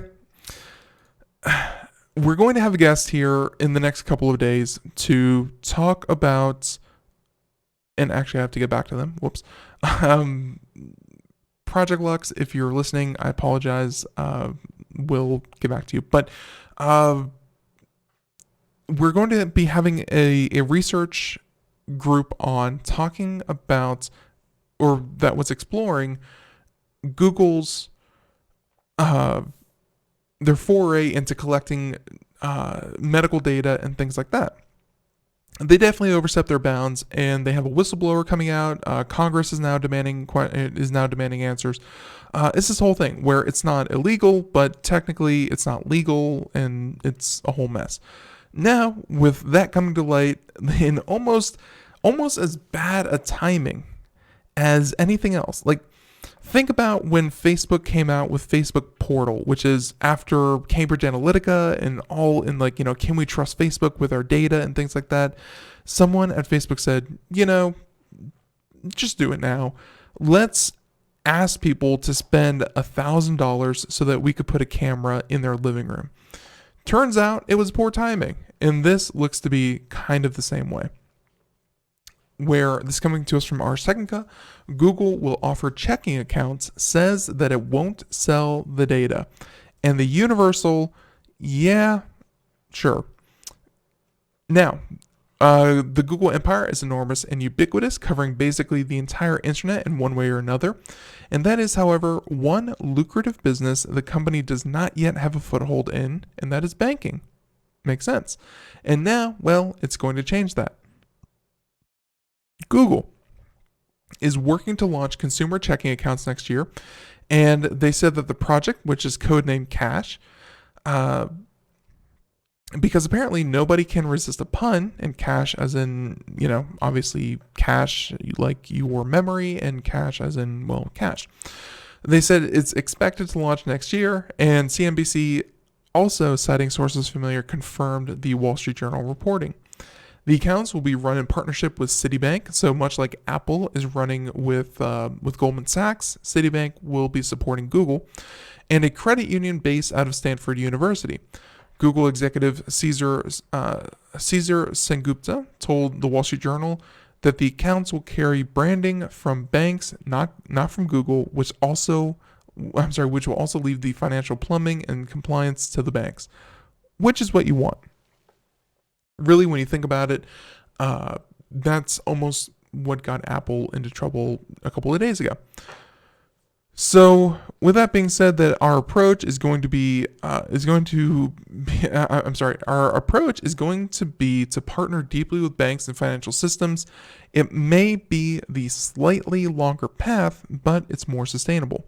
We're going to have a guest here in the next couple of days to talk about, and actually I have to get back to them. Whoops. Project Lux, if you're listening, I apologize. We'll get back to you. But we're going to be having a research group on talking about, or that was exploring Google's their foray into collecting medical data and things like that. They definitely overstepped their bounds, and they have a whistleblower coming out. Congress is now demanding answers. It's this whole thing where it's not illegal, but technically it's not legal, and it's a whole mess. Now, with that coming to light, in almost as bad a timing as anything else, like. Think about when Facebook came out with Facebook Portal, which is after Cambridge Analytica and all in can we trust Facebook with our data and things like that? Someone at Facebook said, just do it now. Let's ask people to spend $1,000 so that we could put a camera in their living room. Turns out it was poor timing, and this looks to be kind of the same way. Where this is coming to us from Ars Technica, Google will offer checking accounts, says that it won't sell the data. And the universal, yeah, sure. Now, the Google empire is enormous and ubiquitous, covering basically the entire internet in one way or another. And that is, however, one lucrative business the company does not yet have a foothold in, and that is banking. Makes sense. And now, well, it's going to change that. Google is working to launch consumer checking accounts next year, and they said that the project, which is codenamed Cash, because apparently nobody can resist a pun, and cash as in, obviously cash like your memory, and cash as in, well, cash. They said it's expected to launch next year, and CNBC, also citing sources familiar, confirmed the Wall Street Journal reporting. The accounts will be run in partnership with Citibank, so much like Apple is running with Goldman Sachs, Citibank will be supporting Google, and a credit union based out of Stanford University. Google executive Caesar Sengupta told the Wall Street Journal that the accounts will carry branding from banks, not from Google, which will also leave the financial plumbing and compliance to the banks, which is what you want. Really, when you think about it, that's almost what got Apple into trouble a couple of days ago. So, with that being said, that our approach is going to be to partner deeply with banks and financial systems. It may be the slightly longer path, but it's more sustainable.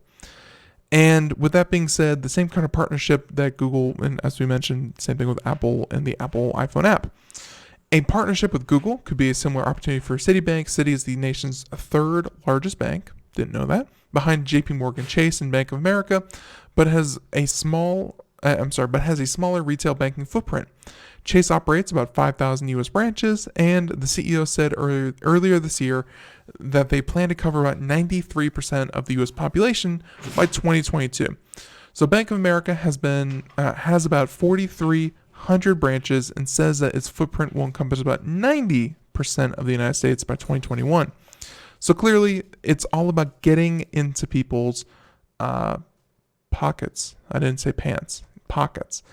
And with that being said, the same kind of partnership that Google, and as we mentioned, same thing with Apple and the Apple iPhone app. A partnership with Google could be a similar opportunity for Citibank. Citi is the nation's third largest bank. Didn't know that. Behind JP Morgan Chase and Bank of America, but has a smaller retail banking footprint. Chase operates about 5,000 U.S. branches, and the CEO said earlier this year that they plan to cover about 93% of the U.S. population by 2022. So Bank of America has about 4,300 branches and says that its footprint will encompass about 90% of the United States by 2021. So clearly, it's all about getting into people's pockets. I didn't say pants, pockets.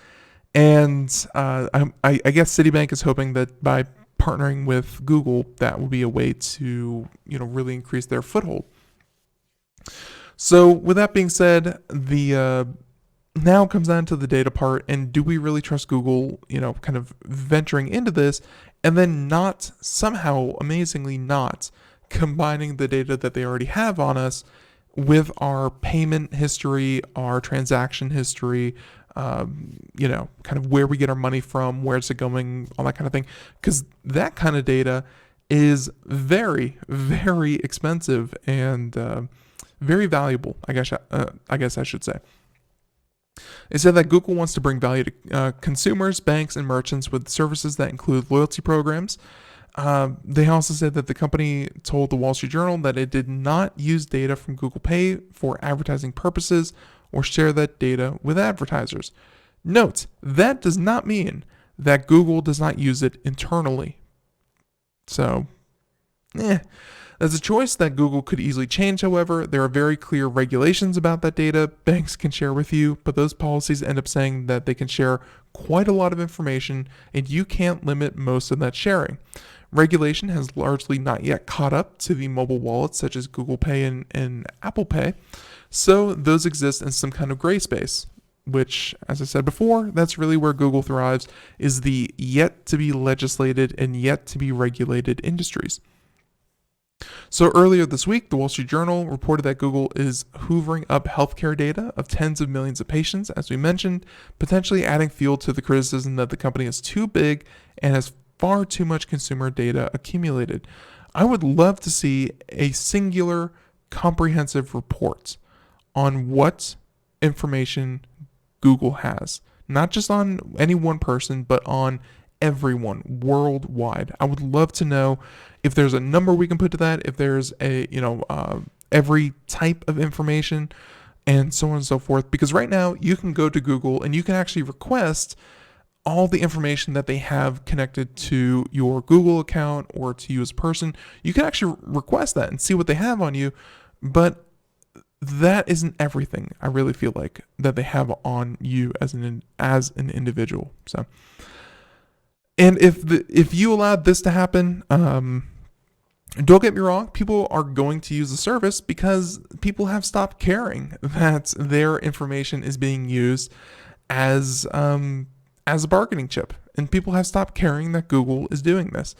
And I guess Citibank is hoping that by partnering with Google, that will be a way to, really increase their foothold. So with that being said, the now comes down to the data part, and do we really trust Google, kind of venturing into this, and then not somehow, amazingly not, combining the data that they already have on us with our payment history, our transaction history, kind of where we get our money from, where's it going, all that kind of thing. Because that kind of data is very, very expensive and very valuable, I guess I should say. It said that Google wants to bring value to consumers, banks, and merchants with services that include loyalty programs. They also said that the company told the Wall Street Journal that it did not use data from Google Pay for advertising purposes or share that data with advertisers. Note, that does not mean that Google does not use it internally. So, that's a choice that Google could easily change, however. There are very clear regulations about that data banks can share with you, but those policies end up saying that they can share quite a lot of information, and you can't limit most of that sharing. Regulation has largely not yet caught up to the mobile wallets such as Google Pay and Apple Pay, so those exist in some kind of gray space, which, as I said before, that's really where Google thrives, is the yet to be legislated and yet to be regulated industries. So earlier this week, the Wall Street Journal reported that Google is hoovering up healthcare data of tens of millions of patients, as we mentioned, potentially adding fuel to the criticism that the company is too big and has far too much consumer data accumulated. I would love to see a singular, comprehensive report on what information Google has, not just on any one person, but on everyone worldwide. I would love to know if there's a number we can put to that, if there's a, every type of information and so on and so forth. Because right now you can go to Google and you can actually request all the information that they have connected to your Google account or to you as a person. You can actually request that and see what they have on you, but that isn't everything. I really feel like that they have on you as an individual. So, and if you allowed this to happen, don't get me wrong, people are going to use the service because people have stopped caring that their information is being used as a bargaining chip, and people have stopped caring that Google is doing this.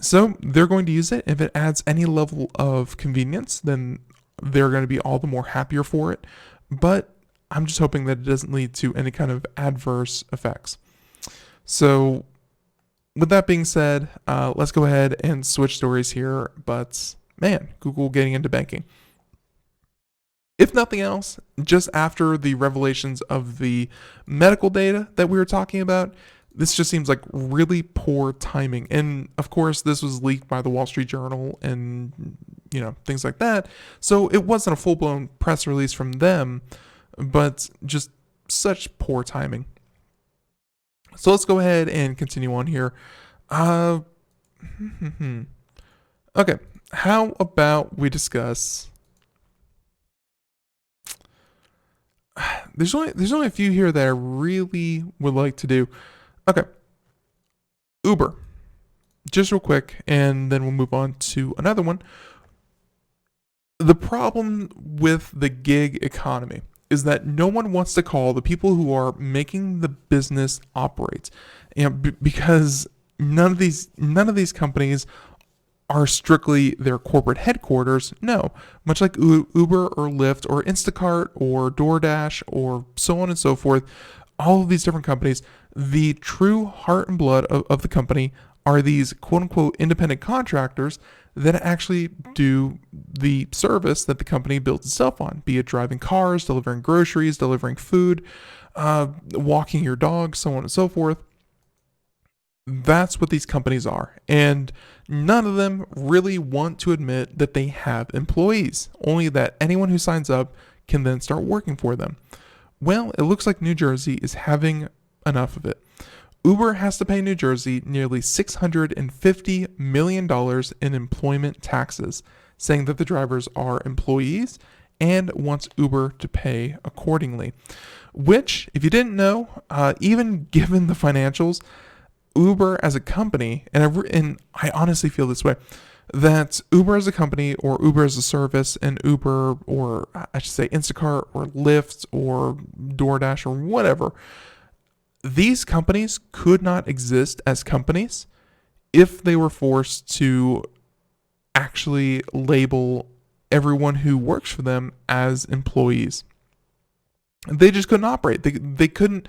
So they're going to use it. If it adds any level of convenience, then they're going to be all the more happier for it. But I'm just hoping that it doesn't lead to any kind of adverse effects. So with that being said, let's go ahead and switch stories here. But man, Google getting into banking. If nothing else, just after the revelations of the medical data that we were talking about, this just seems like really poor timing. And of course, this was leaked by the Wall Street Journal and, things like that. So it wasn't a full-blown press release from them, but just such poor timing. So let's go ahead and continue on here. Okay, how about we discuss... There's only a few here that I really would like to do. Okay. Uber. Just real quick, and then we'll move on to another one. The problem with the gig economy is that no one wants to call the people who are making the business operate, because none of these companies are strictly their corporate headquarters. No, much like Uber or Lyft or Instacart or DoorDash or so on and so forth, all of these different companies, the true heart and blood of the company are these quote-unquote independent contractors that actually do the service that the company builds itself on, be it driving cars, delivering groceries, delivering food, walking your dog, so on and so forth. That's what these companies are. And none of them really want to admit that they have employees, only that anyone who signs up can then start working for them. Well, it looks like New Jersey is having enough of it. Uber has to pay New Jersey nearly $650 million in employment taxes, saying that the drivers are employees and wants Uber to pay accordingly. Which, if you didn't know, even given the financials, Uber as a company, and I honestly feel this way, that Uber as a company or Uber as a service and Uber, or I should say Instacart or Lyft or DoorDash or whatever, these companies could not exist as companies if they were forced to actually label everyone who works for them as employees. They just couldn't operate. They couldn't.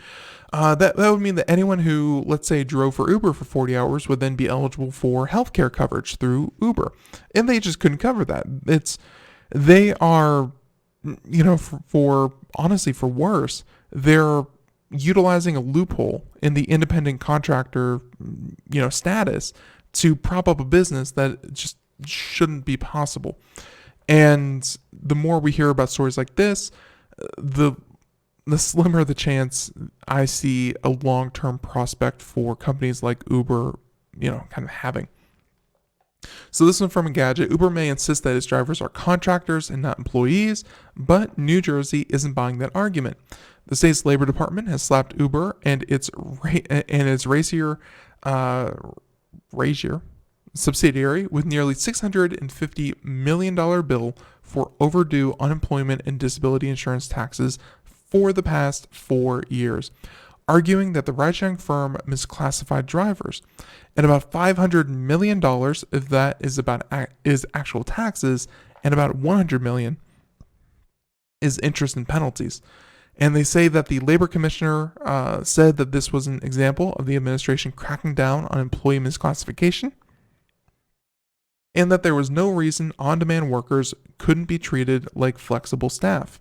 That would mean that anyone who, let's say, drove for Uber for 40 hours would then be eligible for healthcare coverage through Uber, and they just couldn't cover that. They are, for honestly, for worse, they're utilizing a loophole in the independent contractor, status to prop up a business that just shouldn't be possible. And the more we hear about stories like this, the slimmer the chance I see a long-term prospect for companies like Uber, kind of having. So this one from Engadget: Uber may insist that its drivers are contractors and not employees, but New Jersey isn't buying that argument. The state's labor department has slapped Uber and its RAZR subsidiary with nearly $650 million bill for overdue unemployment and disability insurance taxes for the past 4 years, arguing that the ride-sharing firm misclassified drivers. And about $500 million of that is actual taxes, and about $100 million is interest and penalties. And they say that the labor commissioner said that this was an example of the administration cracking down on employee misclassification, and that there was no reason on-demand workers couldn't be treated like flexible staff.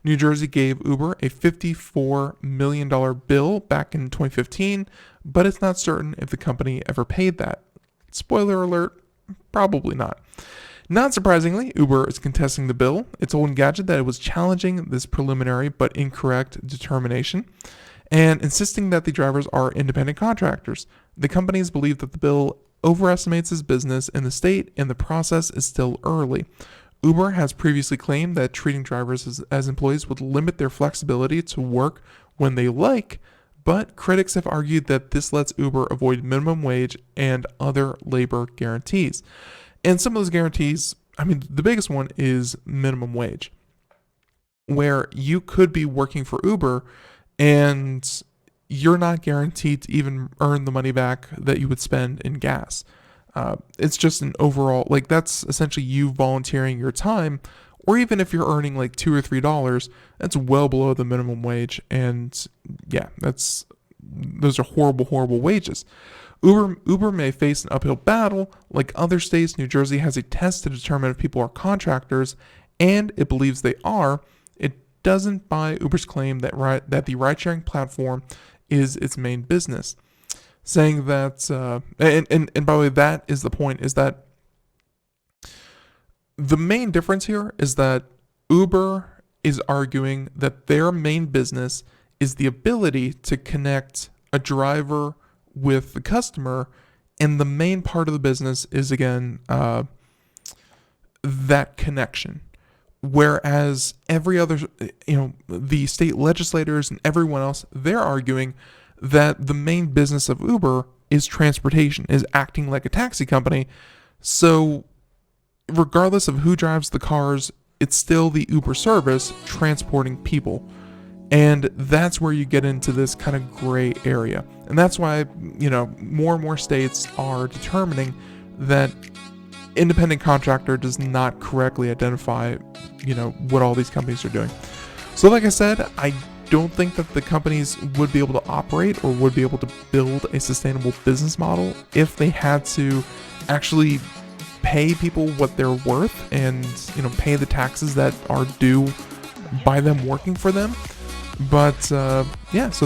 New Jersey gave Uber a $54 million bill back in 2015, but it's not certain if the company ever paid that. Spoiler alert, probably not. Not surprisingly, Uber is contesting the bill. It told Engadget that it was challenging this preliminary but incorrect determination and insisting that the drivers are independent contractors. The companies believe that the bill overestimates its business in the state and the process is still early. Uber has previously claimed that treating drivers as employees would limit their flexibility to work when they like, but critics have argued that this lets Uber avoid minimum wage and other labor guarantees. And some of those guarantees, the biggest one is minimum wage, where you could be working for Uber and you're not guaranteed to even earn the money back that you would spend in gas. It's just an overall, that's essentially you volunteering your time, or even if you're earning $2 or $3, that's well below the minimum wage. And yeah, that's those are horrible, horrible wages. Uber may face an uphill battle. Like other states, New Jersey has a test to determine if people are contractors, and it believes they are. It doesn't buy Uber's claim that the ride-sharing platform is its main business, saying that, and by the way, that is the point, is that the main difference here is that Uber is arguing that their main business is the ability to connect a driver with the customer, and the main part of the business is, again, that connection. Whereas every other, the state legislators and everyone else, they're arguing that the main business of Uber is transportation, is acting like a taxi company. So regardless of who drives the cars, it's still the Uber service transporting people. And that's where you get into this kind of gray area. And that's why, more and more states are determining that independent contractor does not correctly identify, what all these companies are doing. So like I said, I don't think that the companies would be able to operate or would be able to build a sustainable business model if they had to actually pay people what they're worth and, pay the taxes that are due by them working for them. But so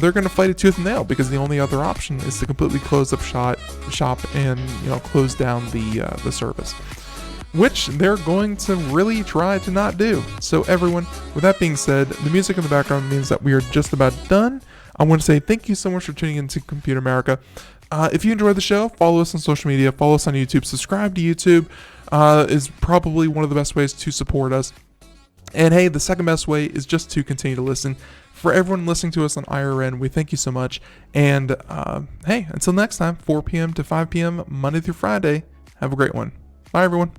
they're going to fight it tooth and nail, because the only other option is to completely close up shop and close down the service, which they're going to really try to not do. So everyone, with that being said, the music in the background means that we are just about done. I want to say thank you so much for tuning into Computer America. If you enjoyed the show, follow us on social media, follow us on YouTube, subscribe to YouTube is probably one of the best ways to support us. And hey, the second best way is just to continue to listen. For everyone listening to us on IRN, we thank you so much. And hey, until next time, 4 p.m. to 5 p.m., Monday through Friday, have a great one. Bye, everyone.